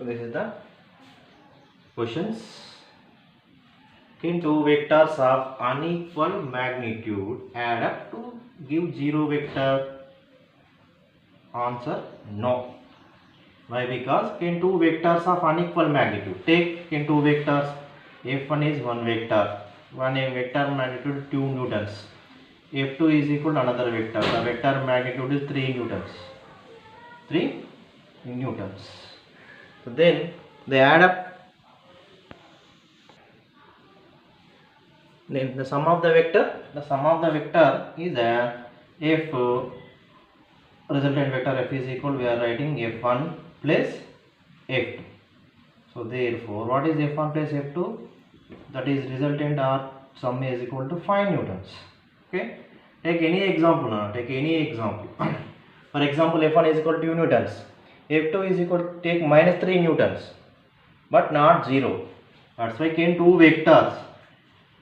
So this is the questions. Can two vectors of unequal magnitude add up to give zero vector? Answer no. Why? Because can two vectors of unequal magnitude, take can two vectors, f1 is one vector, one vector magnitude 2 newtons, f2 is equal to another vector, the vector magnitude is 3 newtons, 3 newtons. So then they add up. Then the sum of the vector is if resultant vector f is equal, we are writing f1 plus f2. So therefore, what is f1 plus f2? That is resultant or sum is equal to 5 newtons. Okay. Take any example now. Take any example. For example, f1 is equal to 2 newtons. f2 is equal to take minus 3 newtons, but not 0. That's why can two vectors,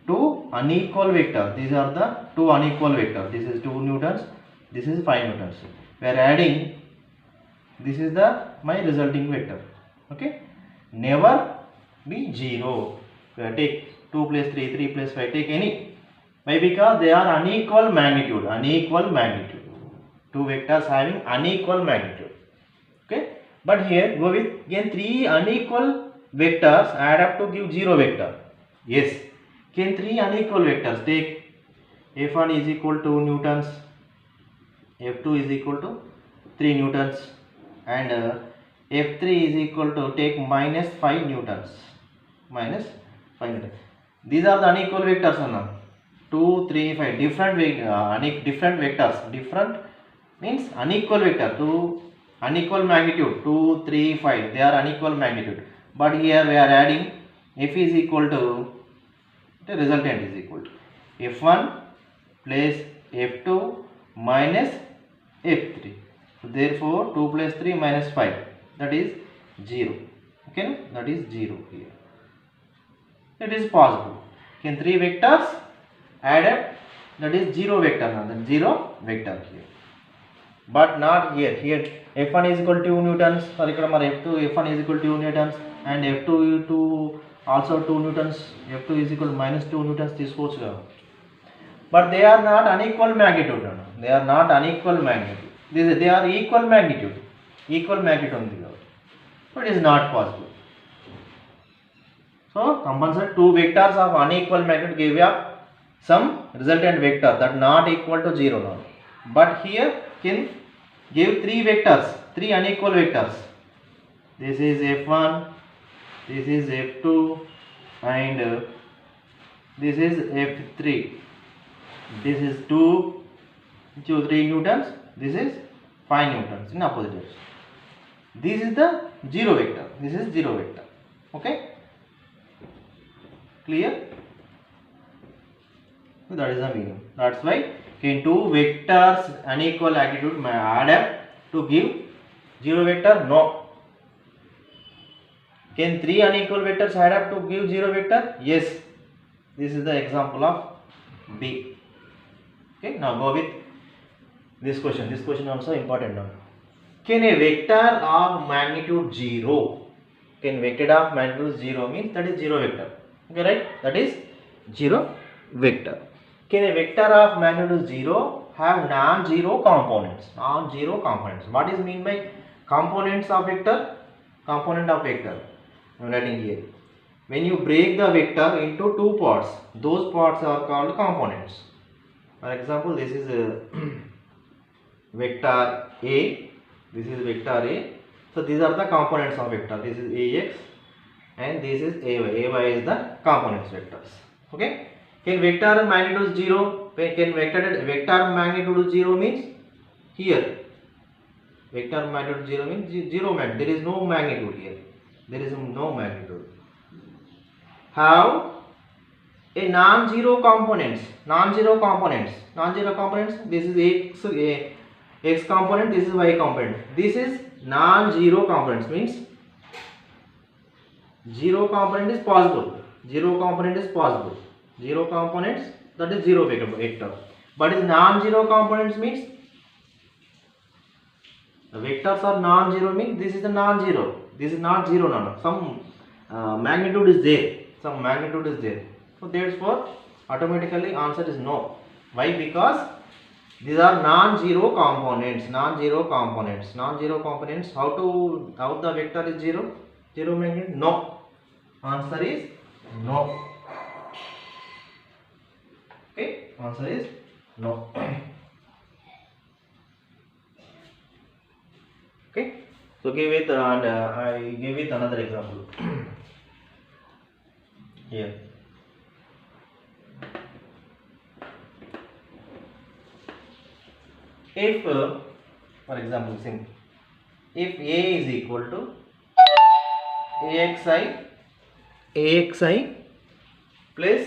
two unequal vectors. These are the two unequal vectors. This is 2 newtons. This is 5 newtons. We are adding. This is the my resulting vector. Okay. Never be 0. Take 2 plus 3, 3 plus 5. Take any. Why? Because they are unequal magnitude. Unequal magnitude. Two vectors having unequal magnitude. Okay. But here go with again 3 unequal vectors add up to give 0 vector. Yes. Can 3 unequal vectors take f1 is equal to newtons, f2 is equal to 3 newtons, and f3 is equal to take minus 5 newtons. Minus 5 newtons. These are the unequal vectors. 2, 3, 5 different vectors. Different means unequal vector. 2 unequal magnitude. 2, 3, 5. They are unequal magnitude. But here we are adding f is equal to, the resultant is equal to f1 plus f2 minus f3. So therefore 2 plus 3 minus 5, that is 0. Okay, that is 0 here. It is possible. Can 3 vectors add up? That is 0 vector. That 0 vector here. But not here. Here f1 is equal to 2 newtons. Sorry, f1 is equal to 2 newtons and f2 also 2 newtons. f2 is equal to minus 2 newtons. This goes. But they are not unequal magnitude. They are not unequal magnitude. They are equal magnitude. Equal magnitude on the other. But it is not possible. So compulsory two vectors of unequal magnitude give up some resultant vector that not equal to 0 now. But here can give 3 vectors, 3 unequal vectors. This is f1, this is f2, and this is f3. This is 2, 3 newtons. This is 5 newtons in opposite direction. This is the 0 vector. This is 0 vector. Okay. Clear? So that is the meaning. That's why can two vectors unequal magnitude add up to give 0 vector? No. Can 3 unequal vectors add up to give 0 vector? Yes. This is the example of B. Okay. Now go with this question. This question also important now. Can a vector of magnitude 0? Can vector of magnitude 0 means that is 0 vector. Okay, right? That is 0 vector. Can a vector of magnitude 0 have non-zero components? Non-zero components. What is mean by components of vector? Component of vector. I am writing here. When you break the vector into 2 parts, those parts are called components. For example, this is vector A. This is vector A. So these are the components of vector. This is Ax and this is Ay. Ay is the components vectors. Okay. Can vector magnitude 0? Can vector magnitude 0 means here. Vector magnitude 0 means 0 magnitude. There is no magnitude here. There is no magnitude. Have a non-zero components. Non-zero components. Non-zero components. This is x component. This is y component. This is non-zero components means 0 component is possible. 0 component is possible. 0 components, that is 0 vector. But is non-zero components means The vectors are non-zero means this is the non-zero. This is not zero now. Some magnitude is there. Some magnitude is there. So therefore, automatically answer is no. Why? Because these are non-zero components. Non-zero components. Non-zero components. How the vector is zero? Zero magnitude? No. Answer is no. Okay. Answer is no. Okay. So give it and I give it another example. Here. If for example, simple. If A is equal to AXI plus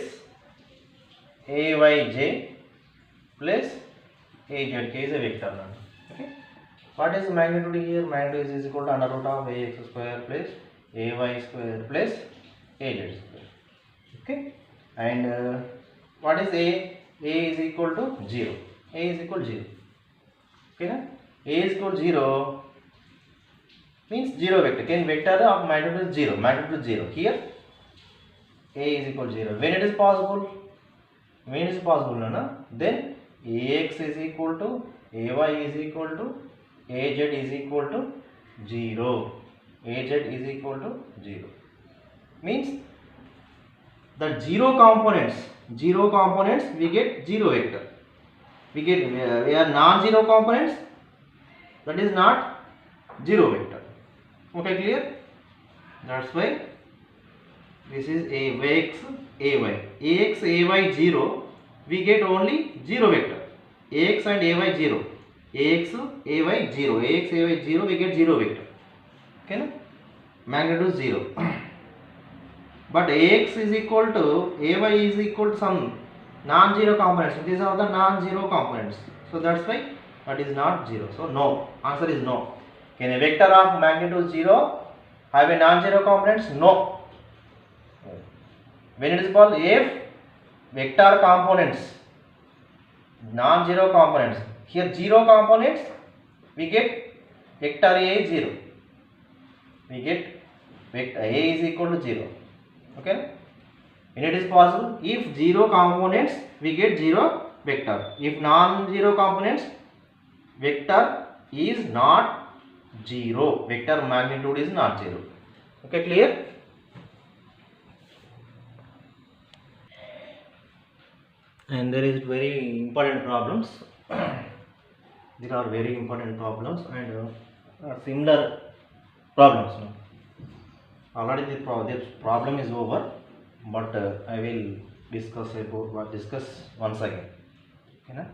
AYJ plus AZK is a vector now. Okay. What is the magnitude here? Magnitude is equal to under root of AX square plus AY square plus AZ square. Okay. And what is A? A is equal to 0. A is equal to 0. Okay. Na? A is equal to 0 means 0 vector. Can vector of magnitude is 0. Magnitude is 0. Here A is equal to 0. When it is possible? When it is possible, no? Then AX is equal to AY is equal to AZ is equal to 0. AZ is equal to 0. Means the zero components we get 0 vector. We are non-zero components, that is not 0 vector. Okay, clear? That's why this is AX, AY. AX, AY 0, we get only 0 vector. AX and AY 0. AX, AY 0. AX, AY 0, we get 0 vector. Okay, no? Magnitude 0. But AX is equal to, AY is equal to some non-zero components. These are the non-zero components. So that's why that is not 0. So no. Answer is no. Can a vector of magnitude 0 have a non-zero components? No. When it is called if vector components, non-zero components, here 0 components, we get vector A 0. We get vector A is equal to 0. Okay. When it is possible, if 0 components, we get 0 vector. If non-zero components, vector is not 0. Vector magnitude is not 0. Okay, clear? And there is very important problems. There are very important problems and similar problems. No? Already this problem is over, but I will discuss once again. Okay, na?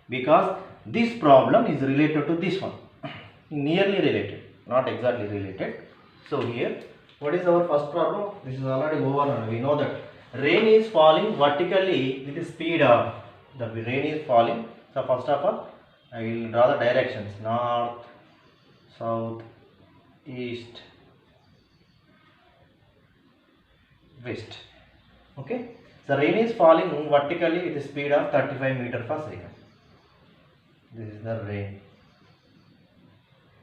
Because this problem is related to this one, nearly related, not exactly related. So here, what is our first problem? This is already over and we know that rain is falling vertically with the speed of, the rain is falling. So first of all, I will draw the directions: north, south, east, west. Okay. The rain is falling vertically with the speed of 35 meter per second. This is the rain.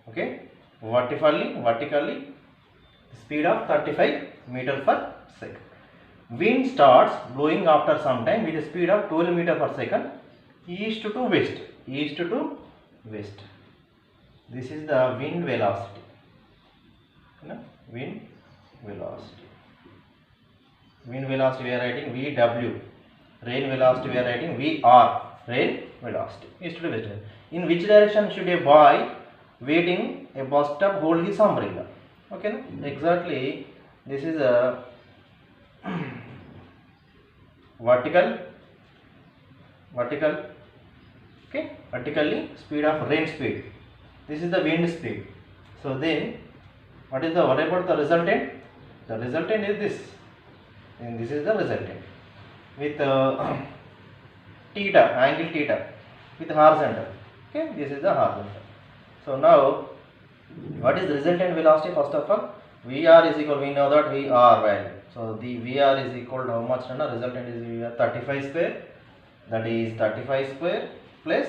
Okay. Vertically speed of 35 meter per second. Wind starts blowing after some time with a speed of 12 meter per second, east to west. East to west. This is the wind velocity. Wind velocity. Wind velocity we are writing VW. Rain velocity we are writing VR. Rain velocity. East to west. In which direction should a boy waiting a bus stop hold his umbrella? Okay. Exactly. This is a vertical. Okay. Vertically speed of rain speed. This is the wind speed. So then, what about the resultant? The resultant is this. And this is the resultant with theta, angle theta with horizontal. Okay, this is the horizontal. So now, what is the resultant velocity? First of all, VR is equal, we know that VR value. So the VR is equal to how much? No? Resultant is VR 35 square. That is 35 square plus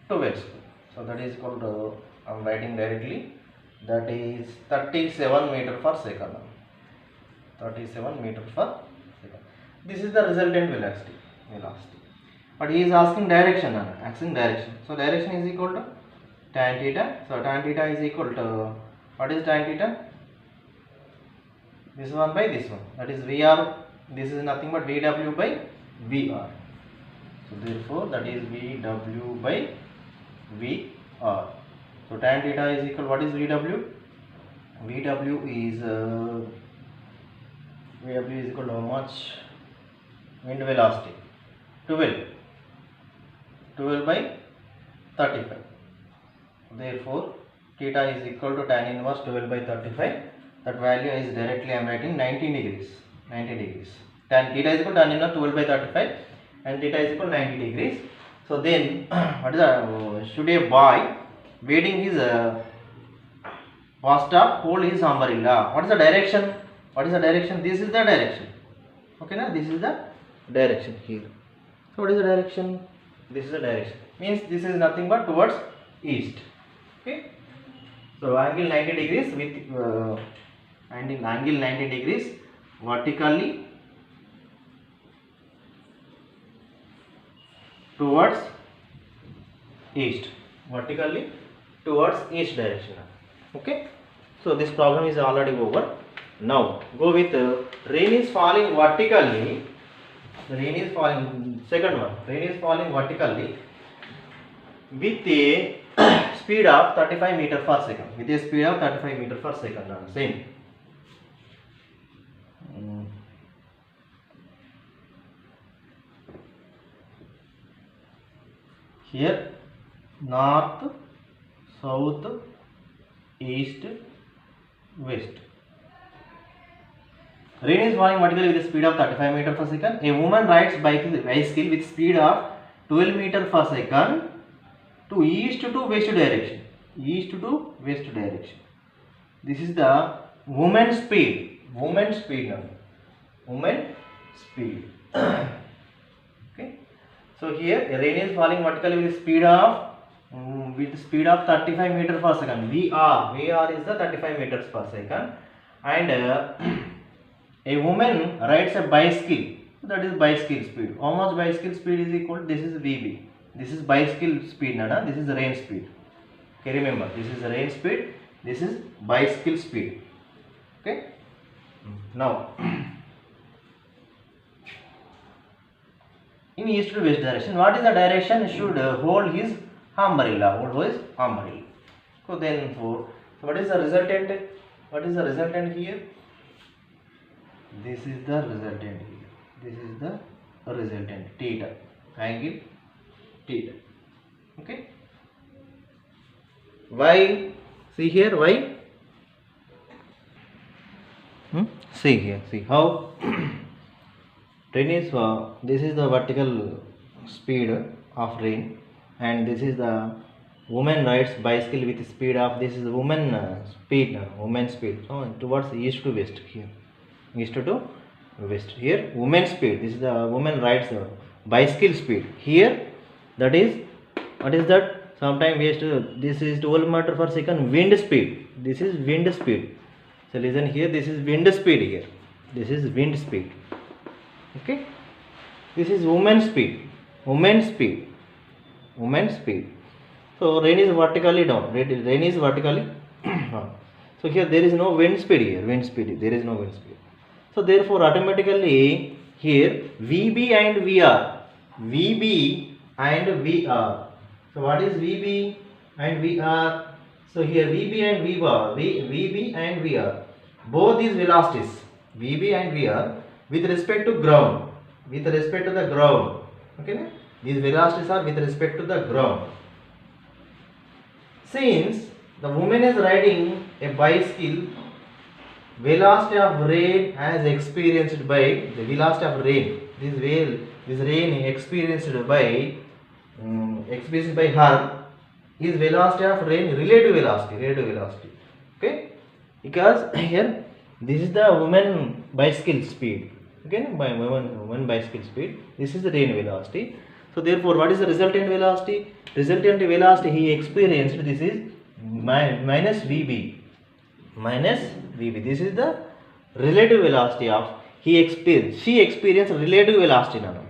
12 square. So that is equal to I am writing directly, that is 37 meter per second. 37 meter per second. This is the resultant velocity. But he is asking direction. So direction is equal to tan theta. So tan theta is equal to, what is tan theta? This one by this one. That is VR. This is nothing but VW by VR. So therefore that is VW by VR. So tan theta is equal, what is VW? VW is equal to how much? Wind velocity 12 by 35. Therefore theta is equal to tan inverse 12 by 35. That value is directly I am writing 90 degrees. Tan theta is equal to tan inverse 12 by 35 and theta is equal to 90 degrees. So then what is that? Should a boy waiting his bus stop hold his umbrella? What is the direction? This is the direction. Okay, now this is the direction here. So what is the direction? This is the direction. Means this is nothing but towards east. Okay. So angle 90 degrees with angle 90 degrees vertically towards east. Direction. Okay. So this problem is already over. Now go with rain is falling vertically. Second one. Rain is falling vertically with a speed of 35 meter per second. Same. Here north, south, east, west. Rain is falling vertically with a speed of 35 meter per second. A woman rides bicycle with speed of 12 meter per second to east to west direction. This is the woman speed. Okay. So here rain is falling vertically with speed of 35 meter per second. VR is the 35 meters per second, and a woman rides a bicycle. That is bicycle speed. How much bicycle speed is equal? This is VB. This is bicycle speed, nana. This is rain speed. Okay, remember, this is rain speed. This is bicycle speed. Okay. Now, in east to west direction, what is the direction should hold his umbrella? So then, what is the resultant here? This is the resultant theta, angle theta. Okay. Why? See here, why? See here, see how rain is this is the vertical speed of rain, and this is the woman rides bicycle with speed of, this is woman speed. So towards east to west here. Here woman speed. This is the woman rides bicycle speed. Here that is, what is that? Sometime we used to, this is 12 meter per second wind speed. This is wind speed. So listen here, this is wind speed here. Okay. This is woman speed. So rain is vertically down. Rain is vertically down. So here there is no wind speed here. There is no wind speed. So therefore automatically here VB and VR. So what is VB and VR? So here VB and VR, both these velocities VB and VR with respect to ground. Okay, these velocities are with respect to the ground. Since the woman is riding a bicycle, velocity of rain as experienced by the velocity of rain. This rain experienced by her is velocity of rain, relative velocity. Okay, because here this is the woman bicycle speed. Okay, by woman bicycle speed. This is the rain velocity. So therefore, what is the resultant velocity? He experienced, this is minus VB. This is the relative velocity of she experienced relative velocity nanu.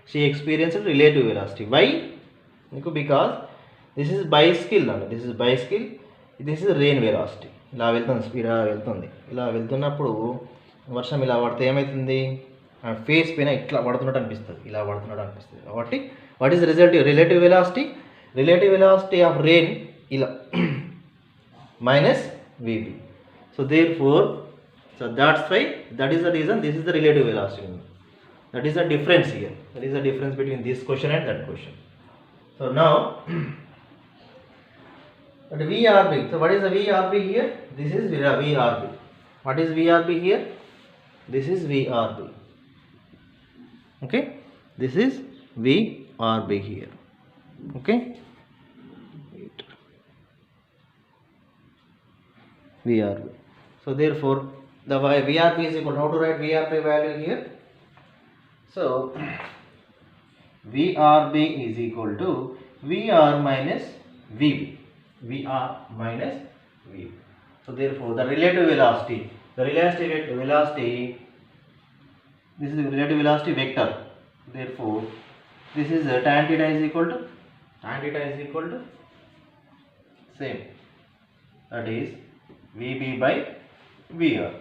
She experienced relative velocity. Why? Because this is bicycle nanu. This is rain velocity. ఇలా వెళ్తుంది, స్పీడ్గా వెళ్తుంది. ఇలా వెళ్తున్నప్పుడు వర్షం ఇలా పడితే ఏమవుతుంది, ఫేస్ పైన ఇట్లా పడుతున్నట్టు అనిపిస్తుంది, ఇలా పడుతున్నట్టు అనిపిస్తుంది. కాబట్టి what is relative velocity? Relative velocity of rain ఇలా minus VB. So therefore, that's why, that is the reason this is the relative velocity. That is the difference here. That is the difference between this question and that question. So now, but VRB. So what is the VRB here? This is VRB. What is VRB here? This is VRB. Okay, this is VRB here. Okay, VRB. So therefore, the VRB is equal to, how to write VRB value here? So VRB is equal to VR minus VB. VR minus VB. So therefore, the relative velocity, this is the relative velocity vector. Therefore, this is tan theta is equal to same, that is VB by VR.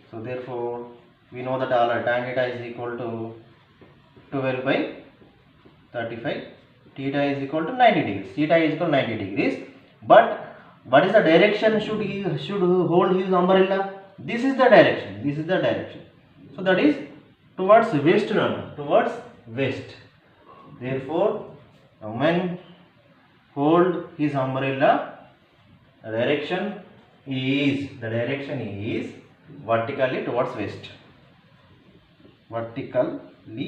So therefore, we know that tan theta is equal to 12 by 35. Theta is equal to 90 degrees. Theta is equal to 90 degrees. But what is the direction should hold his umbrella? This is the direction. So that is towards west. Towards west. Therefore, when hold his umbrella, the direction is vertically towards west. Vertically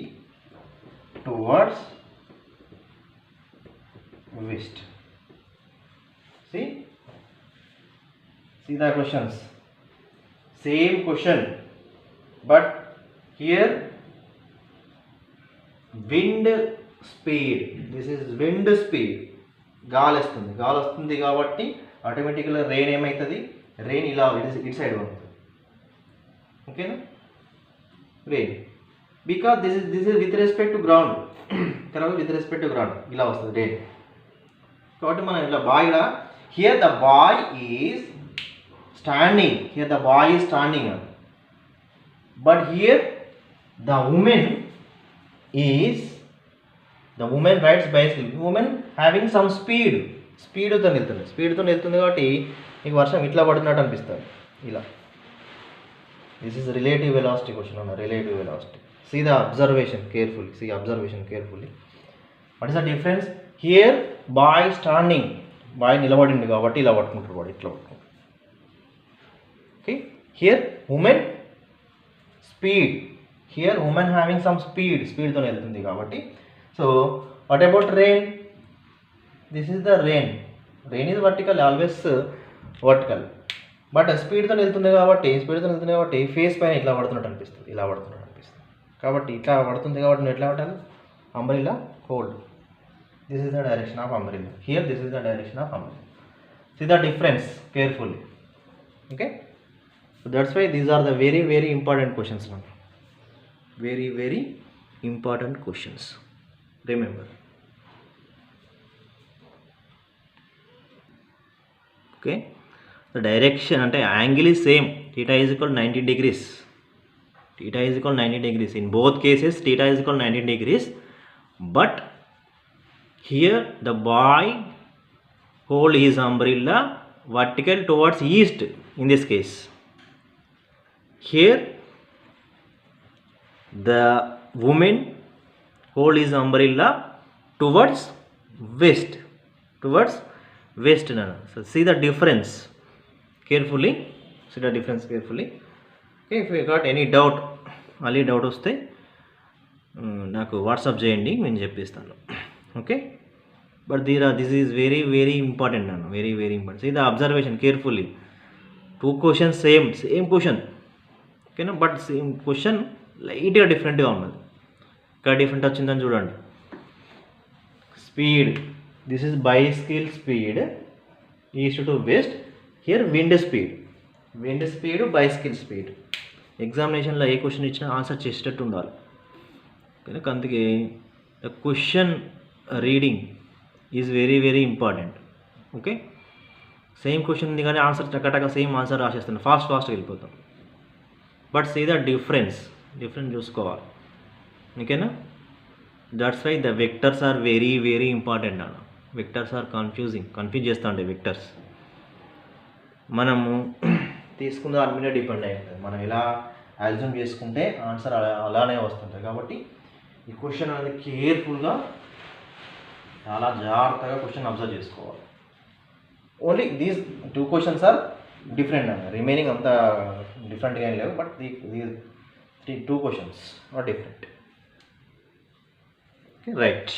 towards west. See the questions. Same question, but here wind speed. This is wind speed. గాలి వస్తుంది కాబట్టి ఆటోమేటిక్గా rain ఏమవుతుంది, rain ఇలా ఇటు side ఉంటుంది. ఓకేనా, rain because this is with respect to ground. తర్వాత విత్ రెస్పెక్ట్ టు గ్రౌండ్ ఇలా వస్తుంది రెయిన్. కాబట్టి మనం ఇలా బాయ్ ఇలా, here the boy is standing, but here the women rides bicycle. Women having some స్పీడ్తో వెళ్తుంది కాబట్టి మీకు వర్షం ఇట్లా పడుతున్నట్టు అనిపిస్తుంది ఇలా. This is relative velocity question అన్న, relative velocity. See the observation carefully. What is the difference? Here boy standing, boy నిలబడింది కాబట్టి ఇలా పట్టుకుంటారు, వాడు ఇట్లా పట్టుకుంటారు. Okay, here women speed, here women having some స్పీడ్తో వెళ్తుంది కాబట్టి. So what about rain? This is the rain is vertical, always vertical. But స్పీడ్తో వెళ్తుంది కాబట్టి ఫేస్ పైన ఇట్లా పడుతున్నట్టు అనిపిస్తుంది, కాబట్టి ఇట్లా పడుతుంది కాబట్టి నువ్వు ఎట్లా పట్టాలి? Umbrella hold. This is the direction of umbrella. Here this is the direction of umbrella. See the difference carefully. Okay, so that's why these are the very very important questions now. Very very important questions, remember. Okay, the direction ante angle is same, theta is equal to 90 degrees. In both cases theta is equal to 90 degrees, but here the boy hold his umbrella vertical towards east in this case. Here the woman hold his umbrella towards west. So see the difference carefully. Okay, if you got any doubt, మళ్ళీ doubt వస్తే నాకు WhatsApp చేయండి, నేను చెప్పిస్తాను. Okay, but this is very very important nano, very very important. See the observation carefully. Two questions same question, okay no, but same question light గా different గా ఉన్నది. ఇక్కడ different వచ్చిందని చూడండి. Speed, this is bicycle speed, east to west. Here wind speed bicycle speed. ఎగ్జామినేషన్లో ఏ question ఇచ్చినా answer చేసేటట్టు ఉండాలి కనుక అందుకే question reading is very very important. Okay, same question ఉంది కానీ ఆన్సర్ టకటక సేమ్ ఆన్సర్ రాసేస్తాను, ఫాస్ట్గా వెళ్ళిపోతాం. బట్ సీ ద డిఫరెన్స్ చూసుకోవాలి. ఓకేనా? That's why the vectors are very very important అన్న. వెక్టర్స్ ఆర్ కన్ఫ్యూజ్ చేస్తూ ఉంటాయి వెక్టర్స్. మనము తీసుకున్న దాని మీద డిపెండ్ అయి ఉంటుంది. మనం ఎలా అజ్యూమ్ చేసుకుంటే ఆన్సర్ అలానే వస్తుంటుంది. కాబట్టి ఈ క్వశ్చన్ అనేది కేర్ఫుల్గా చాలా జాగ్రత్తగా క్వశ్చన్ అబ్జర్వ్ చేసుకోవాలి. Only these 2 questions are different అన్న, రిమైనింగ్ అంతా డిఫరెంట్గా ఏం లేవు. But these 2 questions are different. Right.